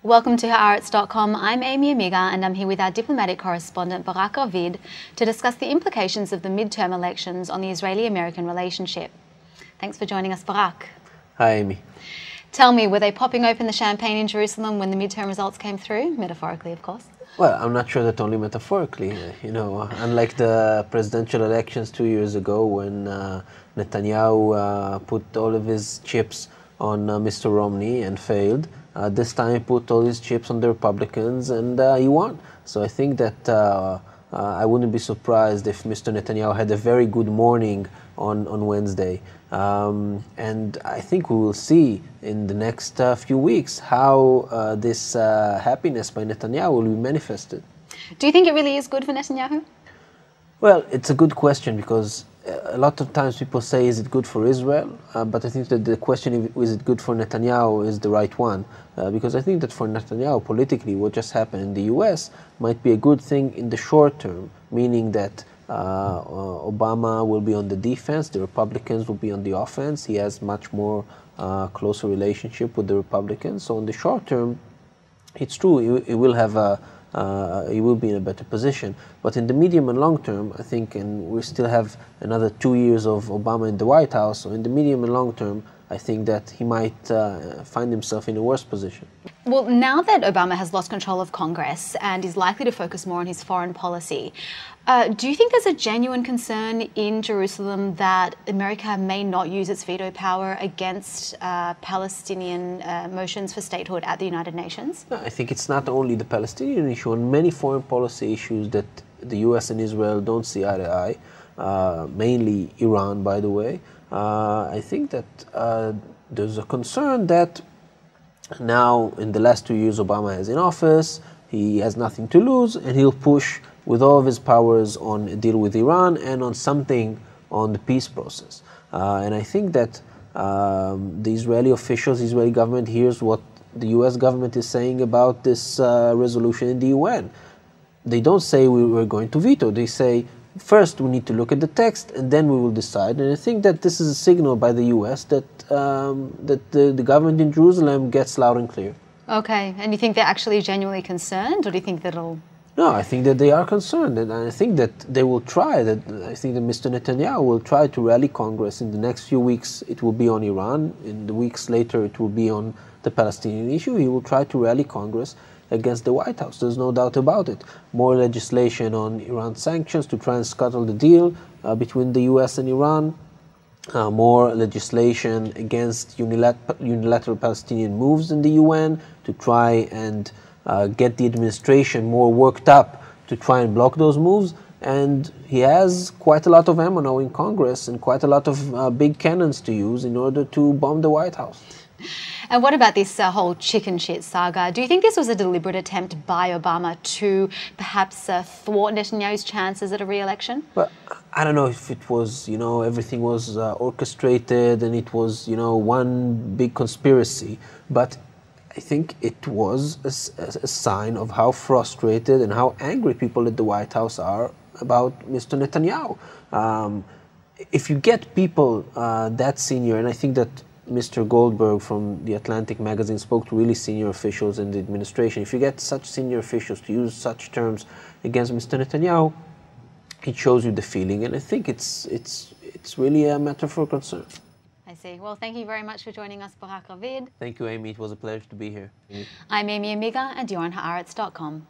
Welcome to Haaretz.com. I'm Aimee Amiga and I'm here with our diplomatic correspondent Barak Ravid to discuss the implications of the midterm elections on the Israeli-American relationship. Thanks for joining us, Barak. Hi, Amy. Tell me, were they popping open the champagne in Jerusalem when the midterm results came through? Metaphorically, of course. Well, I'm not sure that only metaphorically. Unlike the presidential elections 2 years ago when Netanyahu put all of his chips on Mr. Romney and failed, this time he put all his chips on the Republicans and he won. So I think that I wouldn't be surprised if Mr. Netanyahu had a very good morning on Wednesday. And I think we will see in the next few weeks how this happiness by Netanyahu will be manifested. Do you think it really is good for Netanyahu? Well, it's a good question because a lot of times people say, is it good for Israel? But I think that the question, is it good for Netanyahu, is the right one. Because I think that for Netanyahu, politically, what just happened in the US might be a good thing in the short term, meaning that Obama will be on the defense, the Republicans will be on the offense. He has much more closer relationship with the Republicans. So in the short term, it's true, he will have he will be in a better position. But in the medium and long term, I think, and we still have another 2 years of Obama in the White House, so in the medium and long term, I think that he might find himself in a worse position. Well, now that Obama has lost control of Congress and is likely to focus more on his foreign policy, do you think there's a genuine concern in Jerusalem that America may not use its veto power against Palestinian motions for statehood at the United Nations? No, I think it's not only the Palestinian issue. On many foreign policy issues that the US and Israel don't see eye to eye, mainly Iran, by the way, I think that there's a concern that now in the last 2 years Obama is in office, he has nothing to lose, and he'll push with all of his powers on a deal with Iran and on something on the peace process. And I think that the Israeli officials, the Israeli government hears what the US government is saying about this resolution in the UN. They don't say we're going to veto, they say first we need to look at the text and then we will decide. And I think that this is a signal by the US that, the government in Jerusalem gets loud and clear. Okay, and you think they're actually genuinely concerned, or do you think that it'll... No, I think that they are concerned, and I think that they will try. I think that Mr. Netanyahu will try to rally Congress. In the next few weeks, it will be on Iran. In the weeks later, it will be on the Palestinian issue. He will try to rally Congress against the White House. There's no doubt about it. More legislation on Iran sanctions to try and scuttle the deal between the US and Iran. More legislation against unilateral Palestinian moves in the UN to try and get the administration more worked up to try and block those moves. And he has quite a lot of ammo now in Congress and quite a lot of big cannons to use in order to bomb the White House. And what about this whole chicken shit saga? Do you think this was a deliberate attempt by Obama to perhaps thwart Netanyahu's chances at a re-election? Well, I don't know if it was, everything was orchestrated and it was, one big conspiracy, but I think it was a sign of how frustrated and how angry people at the White House are about Mr. Netanyahu. If you get people that senior, and I think that Mr. Goldberg from The Atlantic magazine spoke to really senior officials in the administration. If you get such senior officials to use such terms against Mr. Netanyahu, it shows you the feeling, and I think it's really a matter for concern. I see. Well, thank you very much for joining us, Barak Ravid. Thank you, Amy. It was a pleasure to be here. I'm Aimee Amiga, and you're on Haaretz.com.